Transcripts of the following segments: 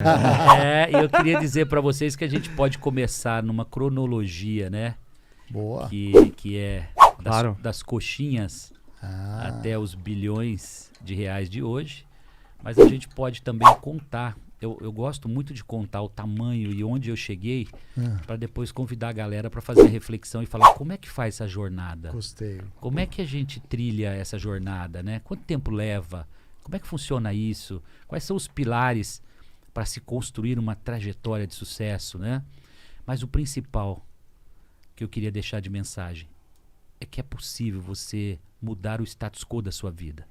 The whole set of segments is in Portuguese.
E eu queria dizer para vocês que a gente pode começar numa cronologia, né? Boa. Que é Claro. das coxinhas até os bilhões de reais de hoje. Mas a gente pode também contar. Eu gosto muito de contar o tamanho e onde eu cheguei, para depois convidar a galera para fazer a reflexão e falar como é que faz essa jornada. Gostei. Como é que a gente trilha essa jornada, né? Quanto tempo leva? Como é que funciona isso? Quais são os pilares para se construir uma trajetória de sucesso, né? Mas o principal que eu queria deixar de mensagem é que é possível você mudar o status quo da sua vida.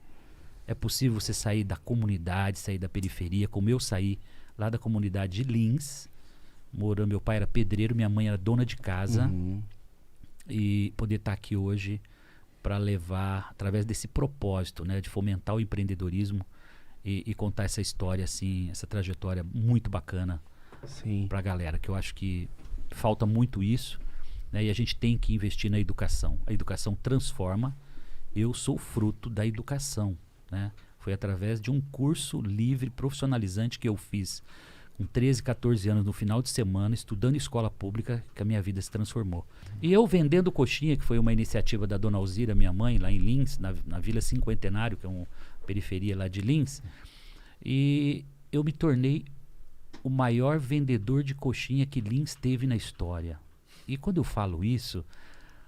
É possível você sair da comunidade, sair da periferia, como eu saí lá da comunidade de Lins. Meu pai era pedreiro, minha mãe era dona de casa. E poder estar aqui hoje para levar, através desse propósito, né, de fomentar o empreendedorismo e contar essa história, assim, essa trajetória muito bacana para a galera, que eu acho que falta muito isso, né, e a gente tem que investir na educação. A educação transforma. Eu sou fruto da educação, né? Foi através de um curso livre, profissionalizante que eu fiz com 13, 14 anos no final de semana, estudando em escola pública, que a minha vida se transformou. E eu vendendo coxinha, que foi uma iniciativa da dona Alzira, minha mãe, lá em Lins, na Vila Cinquentenário, que é uma periferia lá de Lins, e eu me tornei o maior vendedor de coxinha que Lins teve na história. E quando eu falo isso,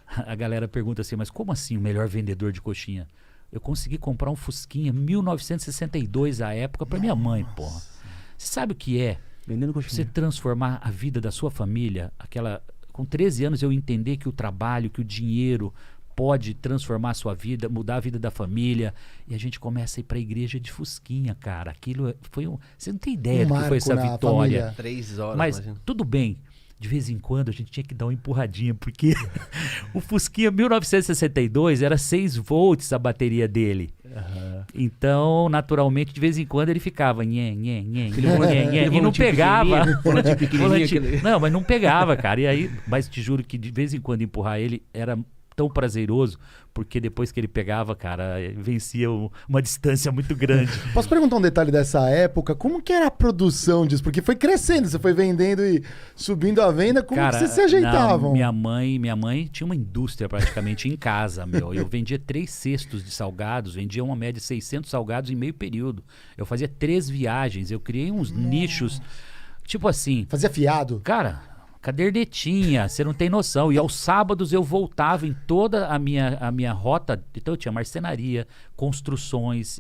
a galera pergunta assim, mas como assim o melhor vendedor de coxinha? Eu consegui comprar um Fusquinha 1962 à época para minha mãe, porra. Você sabe o que é Vendendo coxinha. você transformar a vida da sua família? Com 13 anos eu entender que o trabalho, que o dinheiro pode transformar a sua vida, mudar a vida da família. E a gente começa a ir para a igreja de Fusquinha, cara. Aquilo foi você não tem ideia do que foi essa vitória. Família. 3 horas, Mas imagina. tudo bem. De vez em quando a gente tinha que dar uma empurradinha, porque o Fusquinha 1962 era 6 volts a bateria dele. Então, naturalmente, de vez em quando ele ficava e não pegava. Não, mas não pegava, cara. E aí, mas te juro que de vez em quando empurrar ele era tão prazeroso, porque depois que ele pegava, cara, vencia uma distância muito grande. Posso perguntar um detalhe dessa época? Como que era a produção disso? Porque foi crescendo, você foi vendendo e subindo a venda, como Cara, que vocês se ajeitavam? Minha mãe tinha uma indústria praticamente em casa, meu. Eu vendia 3 cestos de salgados, vendia uma média de 600 salgados em meio período. Eu fazia 3 viagens, eu criei uns nichos, tipo assim... Fazia fiado? Cara, cadernetinha, você não tem noção. E aos sábados eu voltava em toda a minha rota. Então eu tinha marcenaria, construções,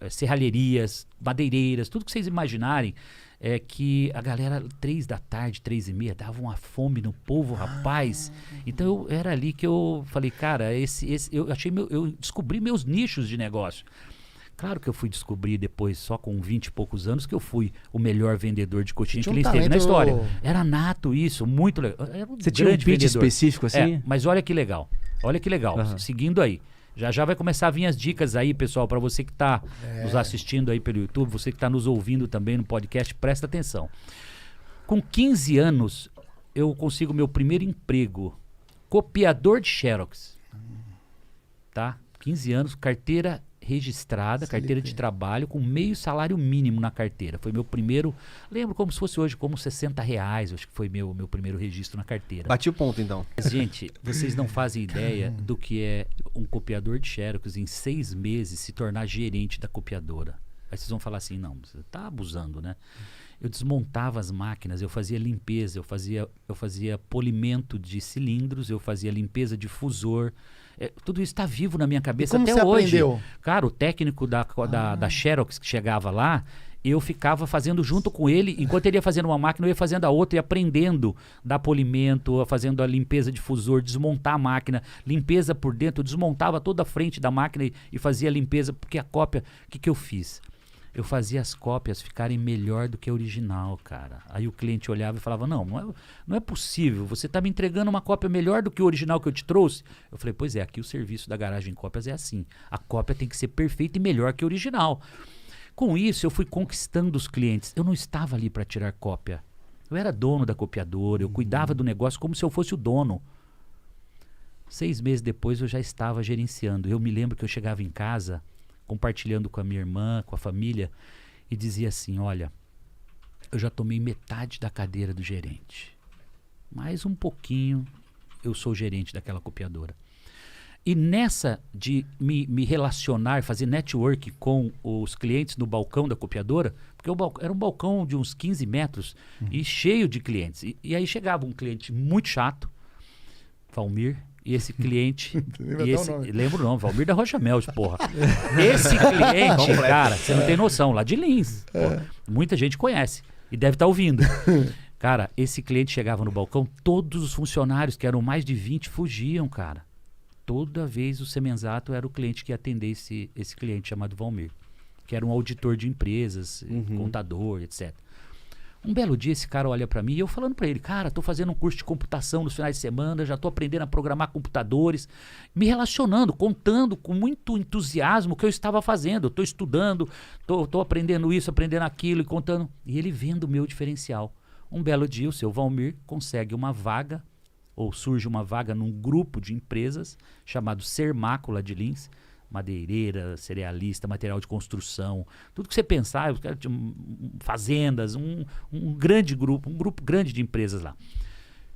serralherias, madeireiras, tudo que vocês imaginarem. Que a galera, 3 da tarde, 3h30, dava uma fome no povo, rapaz. Então era ali que eu falei, cara, eu descobri meus nichos de negócio. Claro que eu fui descobrir depois, só com 20 e poucos anos, que eu fui o melhor vendedor de coxinha que ele esteve na história. Era nato isso, muito legal. Você tinha um pitch específico assim? Mas olha que legal. Olha que legal. Seguindo aí. Já vai começar a vir as dicas aí, pessoal, para você que está nos assistindo aí pelo YouTube, você que está nos ouvindo também no podcast, presta atenção. Com 15 anos, eu consigo meu primeiro emprego, copiador de Xerox. Tá? 15 anos, carteira registrada, carteira de trabalho, com meio salário mínimo na carteira. Foi meu primeiro, lembro como se fosse hoje, como R$60, acho que foi meu primeiro registro na carteira. Bati o ponto, então. Mas, gente, vocês não fazem ideia do que é um copiador de Xerox em 6 meses se tornar gerente da copiadora. Aí vocês vão falar assim, não, você tá abusando, né? Eu desmontava as máquinas, eu fazia limpeza, eu fazia polimento de cilindros, eu fazia limpeza de fusor. Tudo isso está vivo na minha cabeça até você hoje. Aprendeu? Cara, o técnico da Xerox que chegava lá, eu ficava fazendo junto com ele, enquanto ele ia fazendo uma máquina, eu ia fazendo a outra e aprendendo, dar polimento, fazendo a limpeza de fusor, desmontar a máquina, limpeza por dentro, eu desmontava toda a frente da máquina e fazia a limpeza, porque a cópia, o que eu fiz? Eu fazia as cópias ficarem melhor do que a original, cara. Aí o cliente olhava e falava, não é possível, você está me entregando uma cópia melhor do que o original que eu te trouxe? Eu falei, pois é, aqui o serviço da Garagem Cópias é assim. A cópia tem que ser perfeita e melhor que a original. Com isso, eu fui conquistando os clientes. Eu não estava ali para tirar cópia. Eu era dono da copiadora, eu cuidava do negócio como se eu fosse o dono. 6 meses depois, eu já estava gerenciando. Eu me lembro que eu chegava em casa, compartilhando com a minha irmã, com a família, e dizia assim, olha, eu já tomei metade da cadeira do gerente. Mais um pouquinho, eu sou gerente daquela copiadora. E nessa de me relacionar, fazer network com os clientes no balcão da copiadora, porque era um balcão de uns 15 metros e cheio de clientes. E aí chegava um cliente muito chato, Valmir, e esse cliente... lembro o nome, Valmir da Rocha Melch, porra. Esse cliente, cara, você não tem noção, lá de Lins. Muita gente conhece e deve estar ouvindo. Cara, esse cliente chegava no balcão, todos os funcionários, que eram mais de 20, fugiam, cara. Toda vez o Semenzato era o cliente que ia atender esse cliente chamado Valmir, que era um auditor de empresas, contador, etc. Um belo dia esse cara olha para mim e eu falando para ele, cara, tô fazendo um curso de computação nos finais de semana, já tô aprendendo a programar computadores, me relacionando, contando com muito entusiasmo o que eu estava fazendo. Eu tô estudando, tô aprendendo isso, aprendendo aquilo e contando. E ele vendo o meu diferencial. Um belo dia o seu Valmir consegue uma vaga, ou surge uma vaga num grupo de empresas chamado Sermácula de Lins, madeireira, cerealista, material de construção, tudo que você pensar, fazendas, um grupo grande de empresas lá.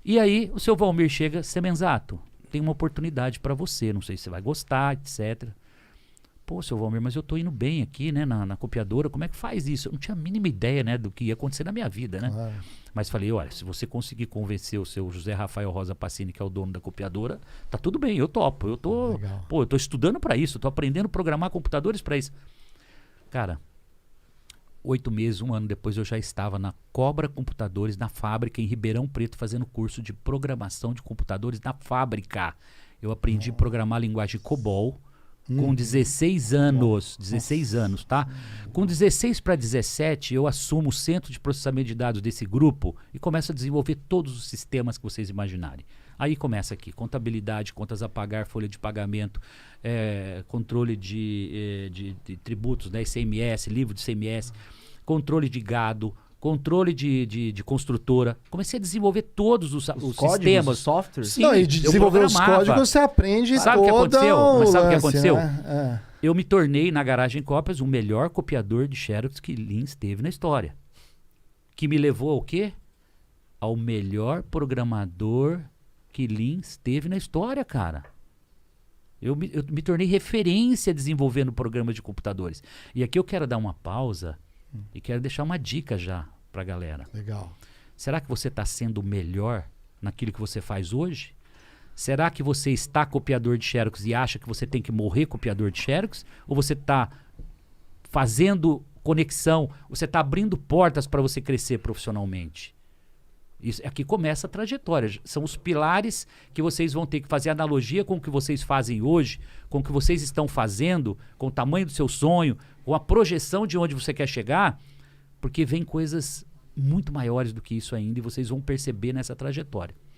E aí o seu Valmir chega, Semenzato, tem uma oportunidade para você, não sei se você vai gostar, etc. Pô, seu Valmir, mas eu tô indo bem aqui, né, na copiadora, como é que faz isso? Eu não tinha a mínima ideia, né, do que ia acontecer na minha vida, né? Mas falei, olha, se você conseguir convencer o seu José Rafael Rosa Pacini, que é o dono da copiadora, tá tudo bem, eu topo. Eu tô estudando para isso, eu tô aprendendo a programar computadores para isso. Cara, 8 meses, 1 ano depois, eu já estava na Cobra Computadores, na fábrica em Ribeirão Preto, fazendo curso de programação de computadores na fábrica. Eu aprendi a programar a linguagem COBOL, com 16 anos, 16 anos, tá? Com 16 para 17, eu assumo o centro de processamento de dados desse grupo e começo a desenvolver todos os sistemas que vocês imaginarem. Aí começa aqui, contabilidade, contas a pagar, folha de pagamento, controle de tributos, né, ICMS, livro de ICMS, controle de gado, controle de construtora. Comecei a desenvolver todos os códigos, sistemas. Os softwares? Sim, não, e de desenvolver os códigos você aprende sabe o que aconteceu? Mas sabe o que aconteceu? Né? Eu me tornei, na Garagem Cópias, o melhor copiador de Xerox que Lins teve na história. Que me levou ao quê? Ao melhor programador que Lins teve na história, cara. Eu me tornei referência desenvolvendo programas de computadores. E aqui eu quero dar uma pausa e quero deixar uma dica já pra galera. Legal. Será que você está sendo melhor naquilo que você faz hoje? Será que você está copiador de Xerox e acha que você tem que morrer copiador de Xerox? Ou você está fazendo conexão, você está abrindo portas para você crescer profissionalmente? Isso, aqui começa a trajetória. São os pilares que vocês vão ter que fazer analogia com o que vocês fazem hoje, com o que vocês estão fazendo, com o tamanho do seu sonho, com a projeção de onde você quer chegar, porque vem coisas muito maiores do que isso ainda e vocês vão perceber nessa trajetória.